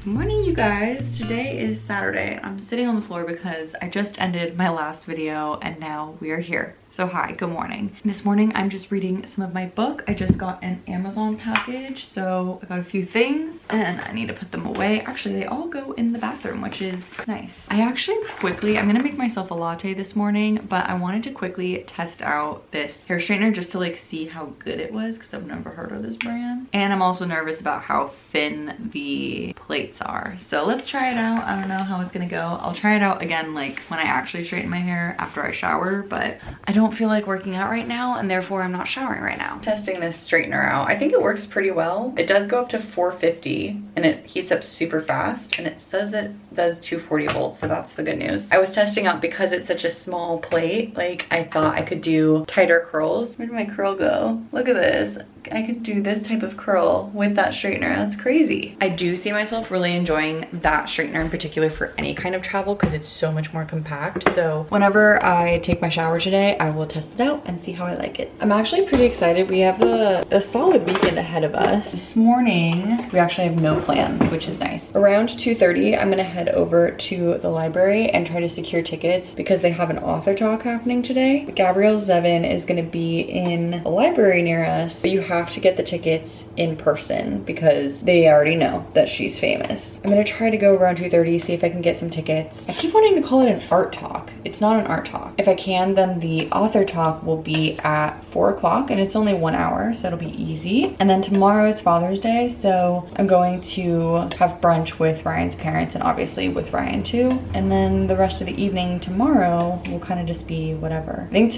Good morning, you guys. Today is Saturday. I'm sitting on the floor because I just ended my last video and now we are here. So hi, good morning. This morning I'm just reading some of my book. I just got an Amazon package, so I got a few things and I need to put them away. Actually, they all go in the bathroom, which is nice. I'm gonna make myself a latte this morning, but I wanted to quickly test out this hair straightener just to like see how good it was because I've never heard of this brand. And I'm also nervous about how thin the plates are. So let's try it out. I don't know how it's gonna go. I'll try it out again like when I actually straighten my hair after I shower, but I don't feel like working out right now and therefore I'm not showering right now. Testing this straightener out. I think it works pretty well. It does go up to 450 and it heats up super fast and it says it does 240 volts, so that's the good news. I was testing out because it's such a small plate, like I thought I could do tighter curls. Where did my curl go? Look at this. I could do this type of curl with that straightener. That's crazy. I do see myself really enjoying that straightener in particular for any kind of travel because it's so much more compact. So whenever I take my shower today, I will test it out and see how I like it. I'm actually pretty excited. We have a solid weekend ahead of us. This morning, we actually have no plans, which is nice. Around 2:30, I'm gonna head over to the library and try to secure tickets because they have an author talk happening today. Gabrielle Zevin is gonna be in a library near us, but you have to get the tickets in person because they already know that she's famous. I'm gonna try to go around 2:30, see if I can get some tickets. I keep wanting to call it an art talk. It's not an art talk. If I can, then the author talk will be at 4 o'clock and it's only 1 hour, so it'll be easy. And then tomorrow is Father's Day, so I'm going to have brunch with Ryan's parents and obviously with Ryan too. And then the rest of the evening tomorrow will kind of just be whatever. I think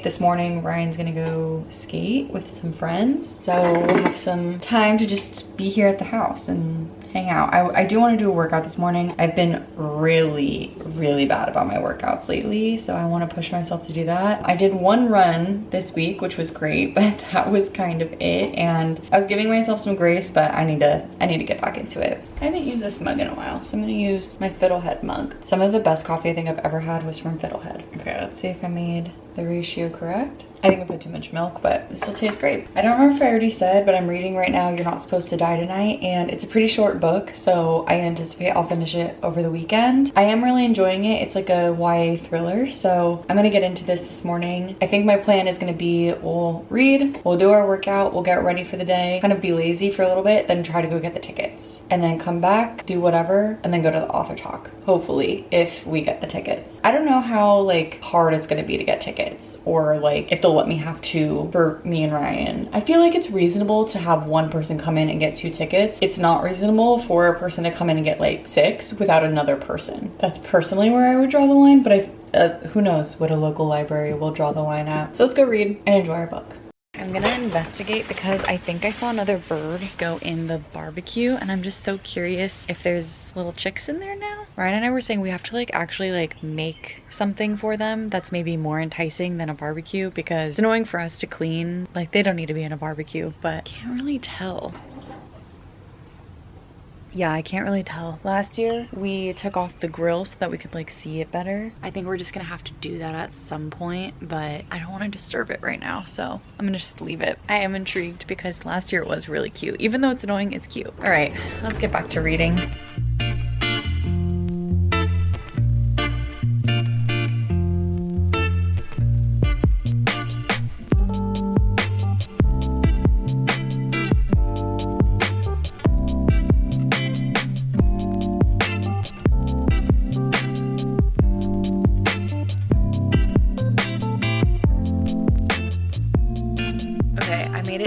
this morning, Ryan's gonna go skate with some friends. So we'll have some time to just be here at the house and hang out. I do want to do a workout this morning. I've been really bad about my workouts lately, so I want to push myself to do that. I did one run this week, which was great, but that was kind of it. And I was giving myself some grace, but I need to get back into it. I haven't used this mug in a while, so I'm gonna use my Fiddlehead mug. Some of the best coffee I think I've ever had was from Fiddlehead. Okay, let's see if I made the ratio correct. I think I put too much milk, but it still tastes great. I don't remember if I already said, but I'm reading right now You're Not Supposed to Die Tonight, and it's a pretty short book, so I anticipate I'll finish it over the weekend. I am really enjoying it. It's like a YA thriller, so I'm gonna get into this morning. I think my plan is gonna be we'll read, we'll do our workout, we'll get ready for the day, kind of be lazy for a little bit, then try to go get the tickets. And then come back, do whatever, and then go to the author talk, hopefully, if we get the tickets. I don't know how like hard it's gonna be to get tickets, or like if they'll let me have two for me and Ryan. I feel like it's reasonable to have one person come in and get 2 tickets. It's not reasonable for a person to come in and get like 6 without another person. That's personally where I would draw the line, but who knows what a local library will draw the line at. So let's go read and enjoy our book. I'm gonna investigate because I think I saw another bird go in the barbecue and I'm just so curious if there's little chicks in there now. Ryan and I were saying we have to like actually like make something for them that's maybe more enticing than a barbecue because it's annoying for us to clean. Like they don't need to be in a barbecue, but I can't really tell. Yeah, I can't really tell. Last year, we took off the grill so that we could like see it better. I think we're just gonna have to do that at some point, but I don't want to disturb it right now, so I'm gonna just leave it. I am intrigued because last year it was really cute. Even though it's annoying, it's cute. All right, let's get back to reading.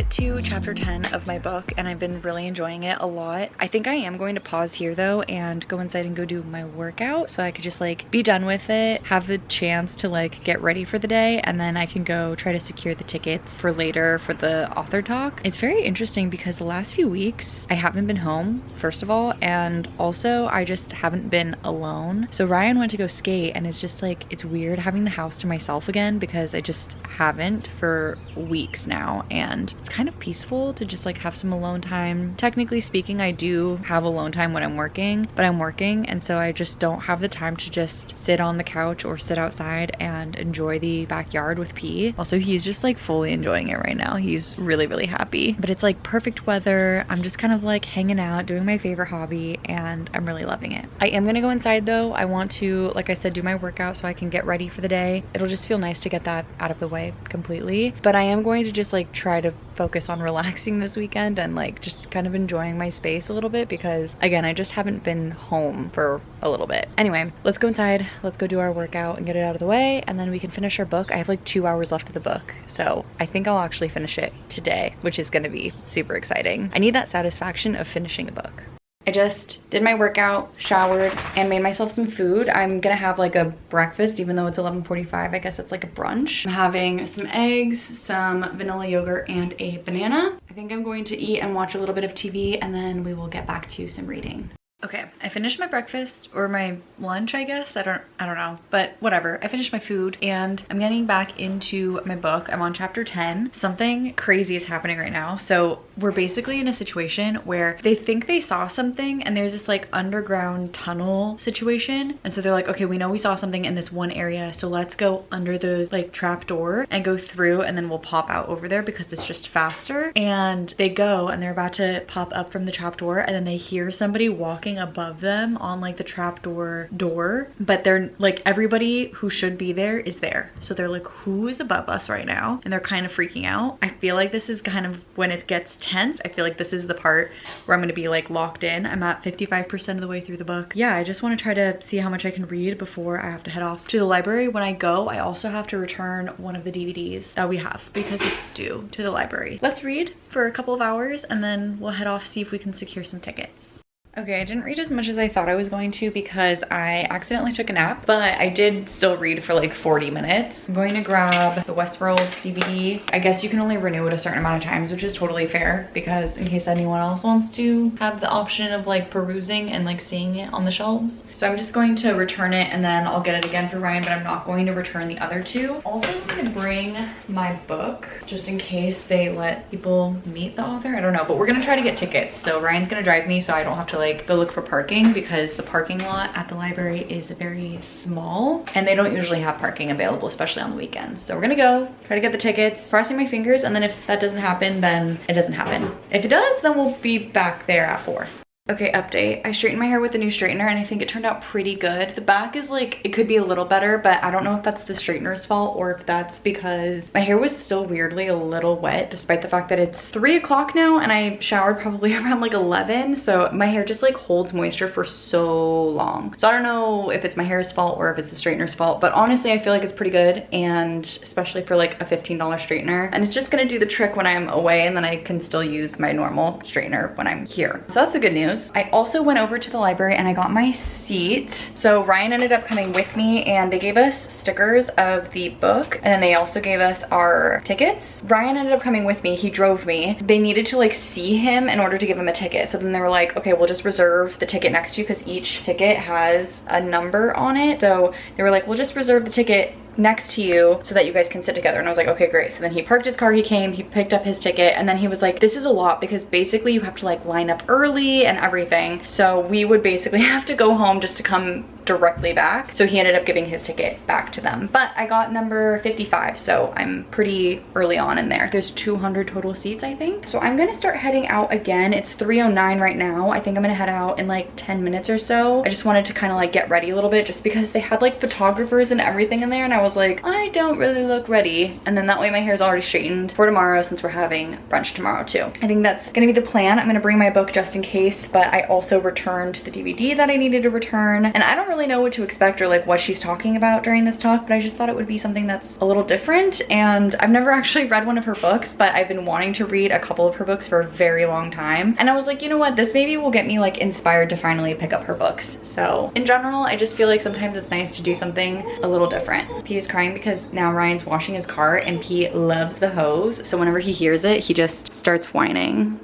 To chapter 10 of my book and I've been really enjoying it a lot. I think I am going to pause here though and go inside and go do my workout so I could just like be done with it, have the chance to like get ready for the day, and then I can go try to secure the tickets for later for the author talk. It's very interesting because the last few weeks I haven't been home, first of all, and also I just haven't been alone. So Ryan went to go skate and it's just like it's weird having the house to myself again because I just haven't for weeks now, and it's kind of peaceful. helpful to just like have some alone time. Technically speaking, I do have alone time when I'm working, but I'm working, and so I just don't have the time to just sit on the couch or sit outside and enjoy the backyard with P. Also, he's just like fully enjoying it right now. He's really, really happy. But it's like perfect weather. I'm just kind of like hanging out, doing my favorite hobby, and I'm really loving it. I am gonna go inside though. I want to, like I said, do my workout so I can get ready for the day. It'll just feel nice to get that out of the way completely. But I am going to just like try to focus on relaxing this weekend and like just kind of enjoying my space a little bit, because again, I just haven't been home for a little bit. Anyway, let's go inside, let's go do our workout and get it out of the way, and then we can finish our book. I have like 2 hours left of the book, so I think I'll actually finish it today, which is going to be super exciting. I need that satisfaction of finishing a book. I just did my workout, showered, and made myself some food. I'm gonna have like a breakfast, even though it's 11:45. I guess it's like a brunch. I'm having some eggs, some vanilla yogurt, and a banana. I think I'm going to eat and watch a little bit of TV, and then we will get back to some reading. Okay, I finished my breakfast, or my lunch, I guess. I don't know, but whatever. I finished my food and I'm getting back into my book. I'm on chapter 10. Something crazy is happening right now. So we're basically in a situation where they think they saw something, and there's this like underground tunnel situation. And so they're like, okay, we know we saw something in this one area, so let's go under the like trap door and go through, and then we'll pop out over there because it's just faster. And they go and they're about to pop up from the trap door, and then they hear somebody walking above them on like the trapdoor door, but they're like, everybody who should be there is there, so they're like, who is above us right now? And they're kind of freaking out. I feel like this is kind of when it gets tense. I feel like this is the part where I'm gonna be like locked in. I'm at 55% of the way through the book. Yeah, I just want to try to see how much I can read before I have to head off to the library. When I go, I also have to return one of the DVDs that we have because it's due to the library. Let's read for a couple of hours and then we'll head off, see if we can secure some tickets. Okay, I didn't read as much as I thought I was going to because I accidentally took a nap, but I did still read for like 40 minutes. I'm going to grab the Westworld DVD. I guess you can only renew it a certain amount of times, which is totally fair, because in case anyone else wants to have the option of like perusing and like seeing it on the shelves. So I'm just going to return it and then I'll get it again for Ryan, but I'm not going to return the other two. Also, I'm going to bring my book just in case they let people meet the author. I don't know, but we're gonna try to get tickets. So Ryan's gonna drive me so I don't have to like go look for parking, because the parking lot at the library is very small and they don't usually have parking available, especially on the weekends. So we're gonna go try to get the tickets, crossing my fingers, and then if that doesn't happen, then it doesn't happen. If it does, then we'll be back there at 4. Okay, update. I straightened my hair with the new straightener and I think it turned out pretty good. The back is like, it could be a little better, but I don't know if that's the straightener's fault or if that's because my hair was still weirdly a little wet, despite the fact that it's 3 o'clock now and I showered probably around like 11. So my hair just like holds moisture for so long. So I don't know if it's my hair's fault or if it's the straightener's fault, but honestly, I feel like it's pretty good, and especially for like a $15 straightener. And it's just gonna do the trick when I'm away, and then I can still use my normal straightener when I'm here. So that's the good news. I also went over to the library and I got my seat. So Ryan ended up coming with me and they gave us stickers of the book, and then they also gave us our tickets. Ryan ended up coming with me. He drove me. They needed to like see him in order to give him a ticket. So then they were like, okay, we'll just reserve the ticket next to you because each ticket has a number on it. So they were like, we'll just reserve the ticket next to you so that you guys can sit together. And I was like, okay, great. So then he parked his car, he came, he picked up his ticket, and then he was like, this is a lot because basically you have to like line up early and everything. So we would basically have to go home just to come directly back. So he ended up giving his ticket back to them. But I got number 55, so I'm pretty early on in there. There's 200 total seats, I think. So I'm gonna start heading out again. It's 3:09 right now. I think I'm gonna head out in like 10 minutes or so. I just wanted to kind of like get ready a little bit just because they had like photographers and everything in there, and I was like, I don't really look ready. And then that way my hair's already straightened for tomorrow, since we're having brunch tomorrow too. I think that's gonna be the plan. I'm gonna bring my book just in case, but I also returned the DVD that I needed to return. And I don't really know what to expect or like what she's talking about during this talk, but I just thought it would be something that's a little different. And I've never actually read one of her books, but I've been wanting to read a couple of her books for a very long time. And I was like, you know what, this maybe will get me like inspired to finally pick up her books. So in general, I just feel like sometimes it's nice to do something a little different. P is crying because now Ryan's washing his car and P loves the hose. So whenever he hears it, he just starts whining.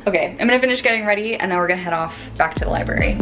Okay, I'm gonna finish getting ready and then we're gonna head off back to the library.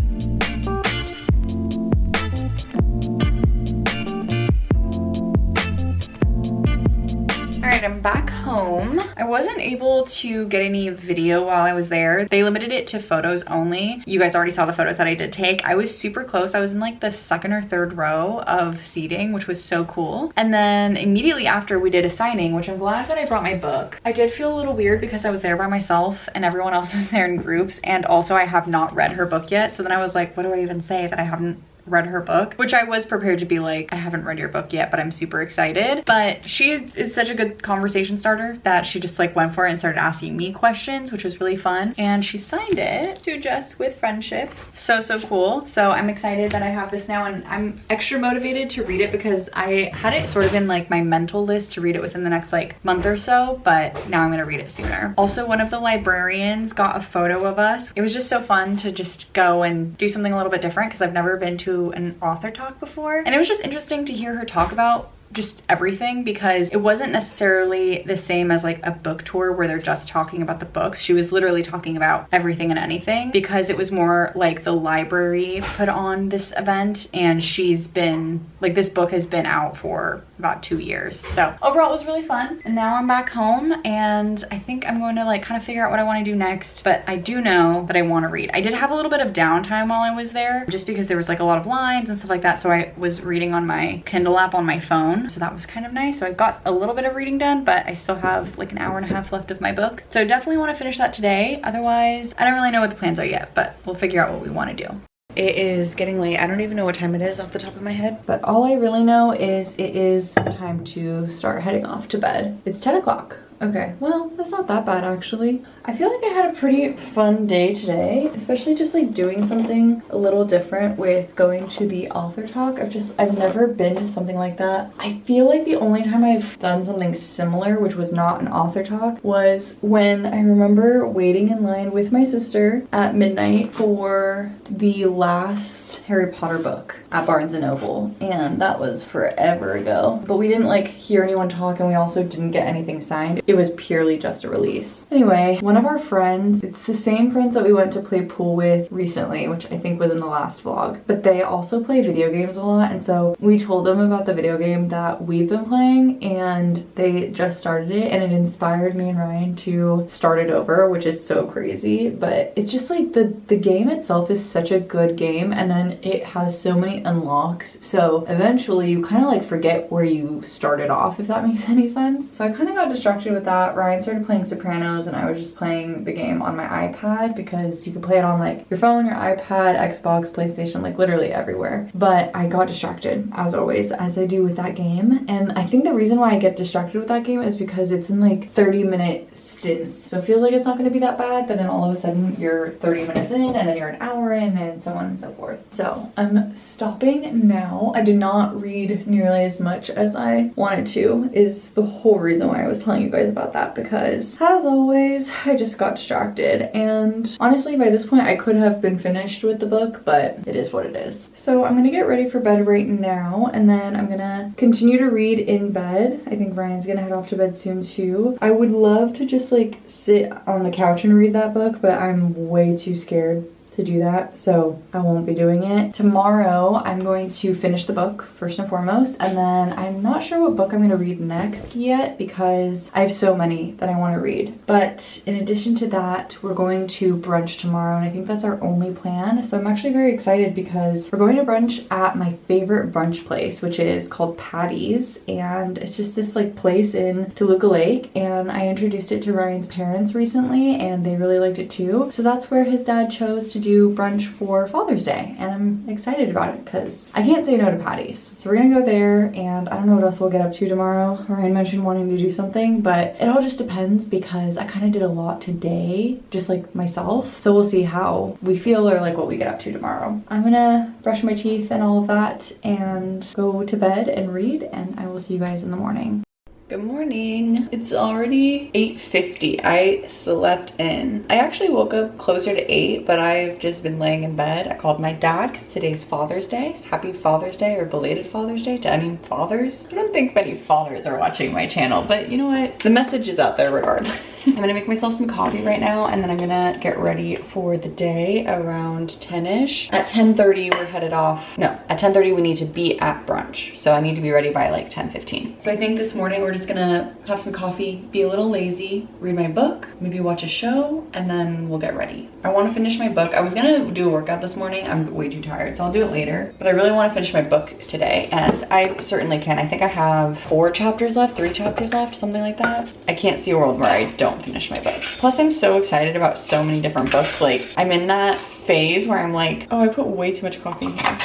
All right, I'm back home. I wasn't able to get any video while I was there. They limited it to photos only. You guys already saw the photos that I did take. I was super close. I was in like the second or third row of seating, which was so cool. And then immediately after we did a signing, which I'm glad that I brought my book. I did feel a little weird because I was there by myself and everyone else was there in groups. And also I have not read her book yet. So then I was like, what do I even say that I haven't read her book? Which I was prepared to be like, I haven't read your book yet, but I'm super excited. But she is such a good conversation starter that she just like went for it and started asking me questions, which was really fun. And she signed it to Jess with friendship. So cool. So I'm excited that I have this now, and I'm extra motivated to read it because I had it sort of in like my mental list to read it within the next like month or so, but now I'm gonna read it sooner. Also, one of the librarians got a photo of us. It was just so fun to just go and do something a little bit different because I've never been to an author talk before, and it was just interesting to hear her talk about just everything because it wasn't necessarily the same as like a book tour where they're just talking about the books. She was literally talking about everything and anything because it was more like the library put on this event, and she's been like, this book has been out for about 2 years. So overall it was really fun, and now I'm back home and I think I'm going to like kind of figure out what I want to do next. But I do know that I want to read. I did have a little bit of downtime while I was there just because there was like a lot of lines and stuff like that, so I was reading on my Kindle app on my phone, so that was kind of nice. So I got a little bit of reading done, but I still have like an hour and a half left of my book, so I definitely want to finish that today. Otherwise I don't really know what the plans are yet, but we'll figure out what we want to do. It is getting late. I don't even know what time it is off the top of my head, but all I really know is it is time to start heading off to bed. It's 10 o'clock. Okay, well, that's not that bad actually. I feel like I had a pretty fun day today, especially just like doing something a little different with going to the author talk. I've never been to something like that. I feel like the only time I've done something similar, which was not an author talk, was when I remember waiting in line with my sister at midnight for the last Harry Potter book at Barnes & Noble, and that was forever ago. But we didn't like hear anyone talk, and we also didn't get anything signed. It was purely just a release. Anyway, one of our friends, it's the same friends that we went to play pool with recently, which I think was in the last vlog, but they also play video games a lot, and so we told them about the video game that we've been playing, and they just started it, and it inspired me and Ryan to start it over, which is so crazy. But it's just like the game itself is such a good game, and then it has so many unlocks, so eventually you kind of like forget where you started off, if that makes any sense. So I kind of got distracted with that. Ryan started playing Sopranos, and I was just playing the game on my iPad because you can play it on like your phone, your iPad, Xbox, PlayStation, like literally everywhere. But I got distracted, as always, as I do with that game. And I think the reason why I get distracted with that game is because it's in like 30-minute stints. So it feels like it's not going to be that bad, but then all of a sudden you're 30 minutes in, and then you're an hour in, and so on and so forth. So I'm stopping now. I did not read nearly as much as I wanted to, is the whole reason why I was telling you guys about that, because as always I just got distracted, and honestly by this point I could have been finished with the book, but it is what it is. So I'm gonna get ready for bed right now, and then I'm gonna continue to read in bed. I think Ryan's gonna head off to bed soon too. I would love to just like sit on the couch and read that book, but I'm way too scared to do that, so I won't be doing it. Tomorrow I'm going to finish the book first and foremost, and then I'm not sure what book I'm going to read next yet because I have so many that I want to read. But in addition to that, we're going to brunch tomorrow, and I think that's our only plan. So I'm actually very excited because we're going to brunch at my favorite brunch place, which is called Patty's, and it's just this like place in Toluca Lake, and I introduced it to Ryan's parents recently and they really liked it too. So that's where his dad chose to do brunch for Father's Day, and I'm excited about it because I can't say no to Patty's. So we're gonna go there, and I don't know what else we'll get up to tomorrow. Ryan mentioned wanting to do something, but it all just depends because I kind of did a lot today, just like myself. So we'll see how we feel or like what we get up to tomorrow. I'm gonna brush my teeth and all of that and go to bed and read, and I will see you guys in the morning. Good morning. It's already 8:50. I slept in. I actually woke up closer to 8, but I've just been laying in bed. I called my dad because today's Father's Day. Happy Father's Day, or belated Father's Day to any fathers. I don't think many fathers are watching my channel, but you know what? The message is out there regardless. I'm gonna make myself some coffee right now, and then I'm gonna get ready for the day around 10ish. At 10:30 we're headed off. No, at 10:30 we need to be at brunch, so I need to be ready by like 10:15. So I think this morning we're just gonna have some coffee, be a little lazy, read my book, maybe watch a show, and then we'll get ready. I want to finish my book. I was gonna do a workout this morning. I'm way too tired, so I'll do it later, but I really want to finish my book today, and I certainly can. I think I have 4 chapters left, 3 chapters left, something like that. I can't see a world where I don't finish my book. Plus I'm so excited about so many different books. Like, I'm in that phase where I'm like, oh, I put way too much coffee in here.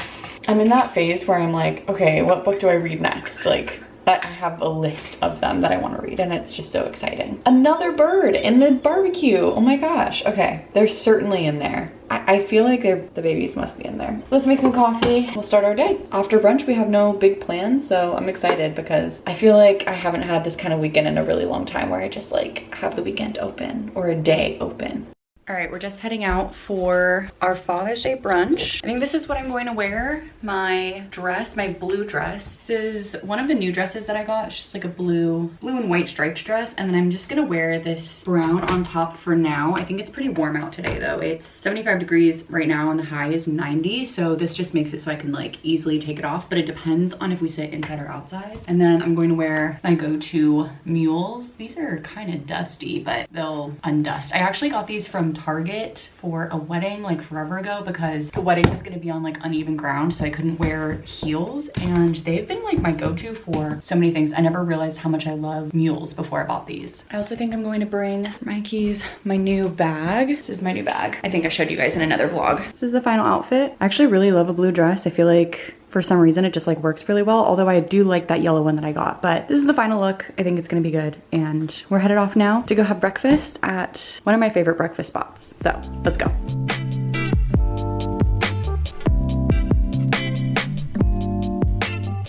I'm in that phase where I'm like, okay, what book do I read next? Like, I have a list of them that I want to read, and it's just so exciting. Another bird in the barbecue. Oh my gosh. Okay, they're certainly in there. I feel like the babies must be in there. Let's make some coffee. We'll start our day. After brunch, we have no big plans, so I'm excited because I feel like I haven't had this kind of weekend in a really long time where I just like have the weekend open or a day open. All right, we're just heading out for our Father's Day brunch. I think this is what I'm going to wear. My dress, my blue dress. This is one of the new dresses that I got. It's just like a blue and white striped dress. And then I'm just gonna wear this brown on top for now. I think it's pretty warm out today though. It's 75 degrees right now and the high is 90. So this just makes it so I can like easily take it off, but it depends on if we sit inside or outside. And then I'm going to wear my go-to mules. These are kind of dusty, but they'll undust. I actually got these from Target for a wedding like forever ago because the wedding was going to be on like uneven ground, so I couldn't wear heels, and they've been like my go-to for so many things. I never realized how much I love mules before I bought these. I also think I'm going to bring my keys, my new bag. This is my new bag. I think I showed you guys in another vlog. This is the final outfit. I actually really love a blue dress. I feel like for some reason it just like works really well, although I do like that yellow one that I got. But this is the final look. I think it's gonna be good, and we're headed off now to go have breakfast at one of my favorite breakfast spots. So let's go.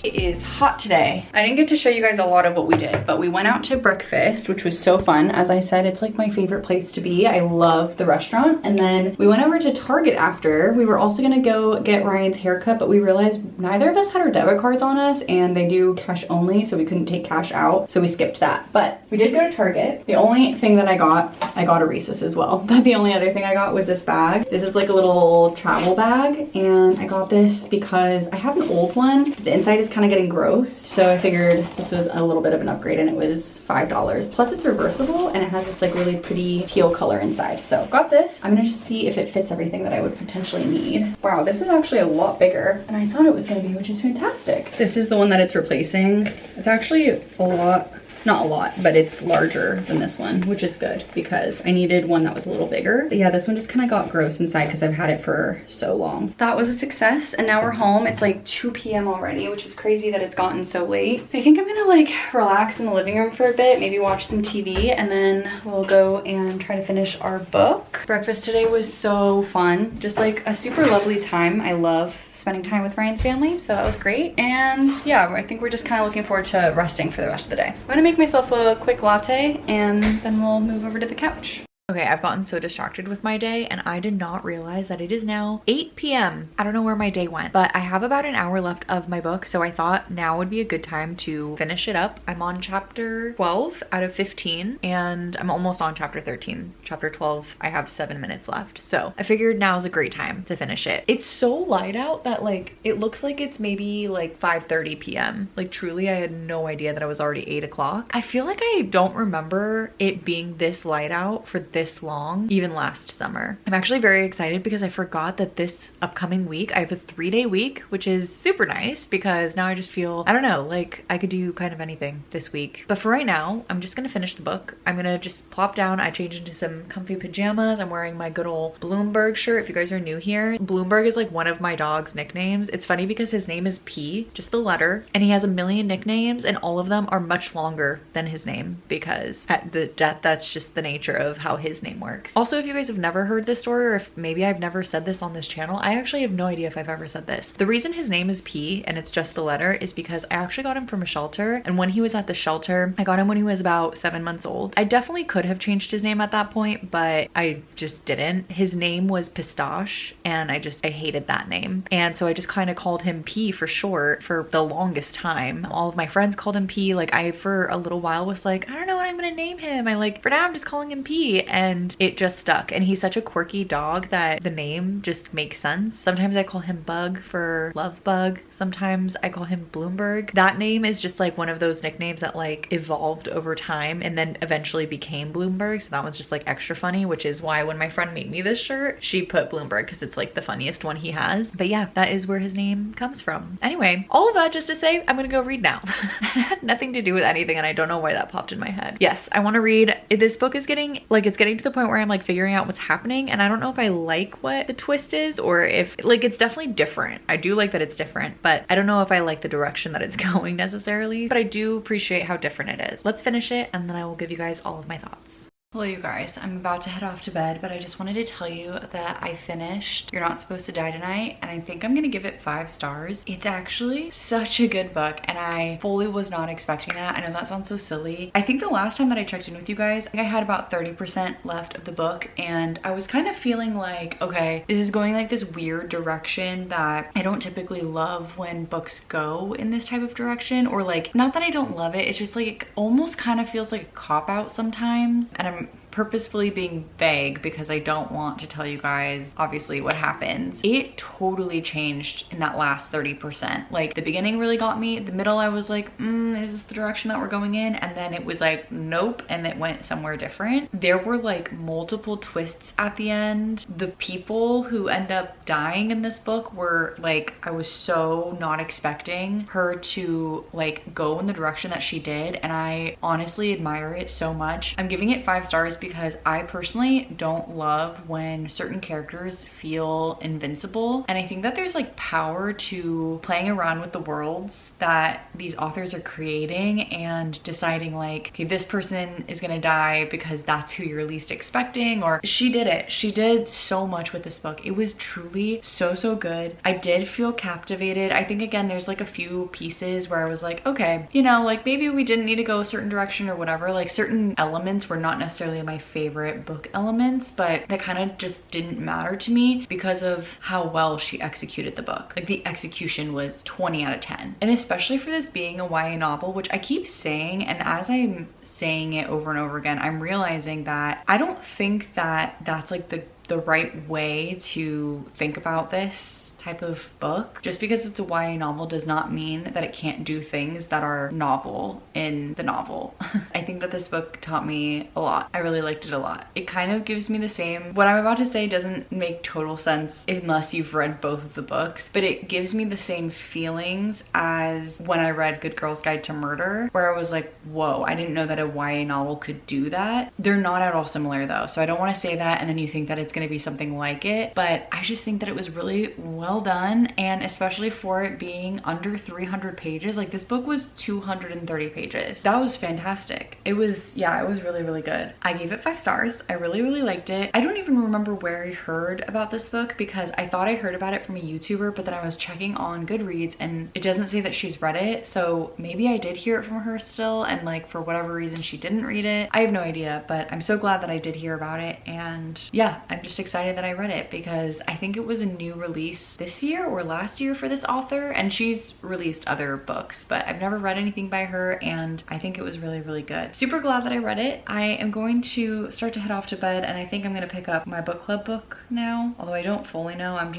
It is hot today. I didn't get to show you guys a lot of what we did, but we went out to breakfast, which was so fun. As I said, it's like my favorite place to be. I love the restaurant. And then we went over to Target after. We were also gonna go get Ryan's haircut, but we realized neither of us had our debit cards on us, and they do cash only, so we couldn't take cash out, so we skipped that. But we did go to Target. The only thing that I got a Reese's as well, but the only other thing I got was this bag. This is like a little travel bag, and I got this because I have an old one. The inside is kind of getting gross, so I figured this was a little bit of an upgrade, and it was $5. Plus it's reversible, and it has this like really pretty teal color inside. So got this. I'm gonna just see if it fits everything that I would potentially need. Wow, this is actually a lot bigger than I thought it was gonna be, which is fantastic. This is the one that it's replacing. It's actually a lot, not a lot, but it's larger than this one, which is good because I needed one that was a little bigger. But yeah, this one just kind of got gross inside because I've had it for so long. That was a success, and now we're home. It's like 2 p.m. already, which is crazy that it's gotten so late. I think I'm gonna like relax in the living room for a bit, maybe watch some TV, and then we'll go and try to finish our book. Breakfast today was so fun. Just like a super lovely time. I love spending time with Ryan's family, so that was great. And yeah, I think we're just kind of looking forward to resting for the rest of the day. I'm gonna make myself a quick latte, and then we'll move over to the couch. Okay, I've gotten so distracted with my day, and I did not realize that it is now 8 p.m. I don't know where my day went, but I have about an hour left of my book, so I thought now would be a good time to finish it up. I'm on chapter 12 out of 15, and I'm almost on chapter 13. Chapter 12, I have 7 minutes left, so I figured now is a great time to finish it. It's so light out that like it looks like it's maybe like 5:30 p.m. Like truly, I had no idea that it was already 8 o'clock. I feel like I don't remember it being this light out for this long, even last summer. I'm actually very excited because I forgot that this upcoming week I have a 3-day week, which is super nice because now I just feel, I don't know, like I could do kind of anything this week. But for right now, I'm just gonna finish the book. I'm gonna just plop down. I changed into some comfy pajamas. I'm wearing my good old Bloomberg shirt. If you guys are new here, Bloomberg is like one of my dog's nicknames. It's funny because his name is P, just the letter, and he has a million nicknames, and all of them are much longer than his name because that's just the nature of how his name works. Also, if you guys have never heard this story, or if maybe I've never said this on this channel, I actually have no idea if I've ever said this. The reason his name is P and it's just the letter is because I actually got him from a shelter, and when he was at the shelter, I got him when he was about 7 months old. I definitely could have changed his name at that point, but I just didn't. His name was Pistache, and I hated that name. And so I just kind of called him P for short for the longest time. All of my friends called him P. Like, I for a little while was like, I don't know what I'm gonna name him. For now I'm just calling him P, and it just stuck. And he's such a quirky dog that the name just makes sense. Sometimes I call him Bug for love bug. Sometimes I call him Bloomberg. That name is just like one of those nicknames that like evolved over time and then eventually became Bloomberg. So that one's just like extra funny, which is why when my friend made me this shirt, she put Bloomberg because it's like the funniest one he has. But yeah, that is where his name comes from. Anyway, all of that just to say, I'm gonna go read now. It had nothing to do with anything, and I don't know why that popped in my head. Yes, I want to read. This book is getting to the point where I'm like figuring out what's happening, and I don't know if I like what the twist is, or if like it's definitely different. I do like that it's different, but I don't know if I like the direction that it's going necessarily, but I do appreciate how different it is. Let's finish it, and then I will give you guys all of my thoughts. Hello you guys, I'm about to head off to bed, but I just wanted to tell you that I finished You're Not Supposed to Die Tonight, and I think I'm gonna give it 5 stars. It's actually such a good book, and I fully was not expecting that. I know that sounds so silly. I think the last time that I checked in with you guys, I had about 30% left of the book, and I was kind of feeling like, okay, this is going like this weird direction that I don't typically love when books go in this type of direction, or like, not that I don't love it, it's just like, it almost kind of feels like a cop-out sometimes, and I'm purposefully being vague because I don't want to tell you guys obviously what happens. It totally changed in that last 30%. Like, the beginning really got me. The middle I was like, is this the direction that we're going in? And then it was like, nope, and it went somewhere different. There were like multiple twists at the end. The people who end up dying in this book were like, I was so not expecting her to like go in the direction that she did, and I honestly admire it so much. I'm giving it 5 stars because I personally don't love when certain characters feel invincible, and I think that there's like power to playing around with the worlds that these authors are creating and deciding like, okay, this person is gonna die because that's who you're least expecting, or she did it. She did so much with this book. It was truly so good. I did feel captivated. I think again there's like a few pieces where I was like, okay, you know, like maybe we didn't need to go a certain direction or whatever. Like, certain elements were not necessarily my favorite book elements, but that kind of just didn't matter to me because of how well she executed the book. Like, the execution was 20 out of 10. And especially for this being a YA novel, which I keep saying, and as I'm saying it over and over again, I'm realizing that I don't think that that's like the right way to think about this type of book. Just because it's a YA novel does not mean that it can't do things that are novel in the novel. I think that this book taught me a lot. I really liked it a lot. It kind of gives me the same, what I'm about to say doesn't make total sense unless you've read both of the books, but it gives me the same feelings as when I read Good Girl's Guide to Murder, where I was like, whoa, I didn't know that a YA novel could do that. They're not at all similar though, so I don't want to say that and then you think that it's going to be something like it, but I just think that it was really well done, and especially for it being under 300 pages. Like, this book was 230 pages. That was fantastic. It was, yeah, it was really good. I gave it 5 stars. I really liked it. I don't even remember where I heard about this book because I thought I heard about it from a YouTuber, but then I was checking on Goodreads and it doesn't say that she's read it, so maybe I did hear it from her still, and like for whatever reason she didn't read it. I have no idea, but I'm so glad that I did hear about it, and yeah, I'm just excited that I read it because I think it was a new release this year or last year for this author, and she's released other books, but I've never read anything by her, and I think it was really good. Super glad that I read it. I am going to start to head off to bed, and I think I'm gonna pick up my book club book now, although I don't fully know. I'm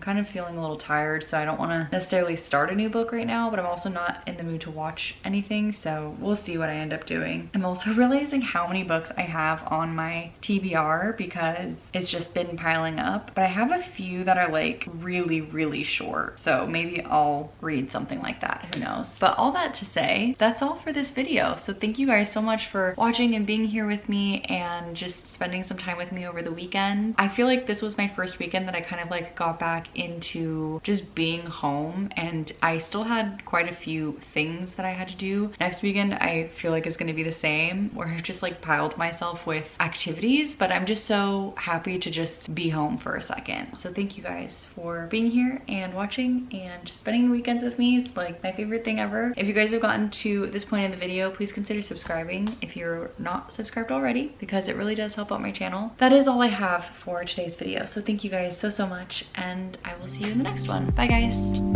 kind of feeling a little tired, so I don't want to necessarily start a new book right now, but I'm also not in the mood to watch anything, so we'll see what I end up doing. I'm also realizing how many books I have on my TBR because it's just been piling up, but I have a few that are like really really, really short. So maybe I'll read something like that, who knows. But all that to say, that's all for this video. So thank you guys so much for watching and being here with me and just spending some time with me over the weekend. I feel like this was my first weekend that I kind of like got back into just being home, and I still had quite a few things that I had to do. Next weekend I feel like it's gonna be the same, where I've just like piled myself with activities, but I'm just so happy to just be home for a second. So thank you guys for being here and watching and just spending the weekends with me. It's like my favorite thing ever. If you guys have gotten to this point in the video, please consider subscribing if you're not subscribed already, because it really does help out my channel. That is all I have for today's video. So thank you guys so much, and I will see you in the next one. Bye guys.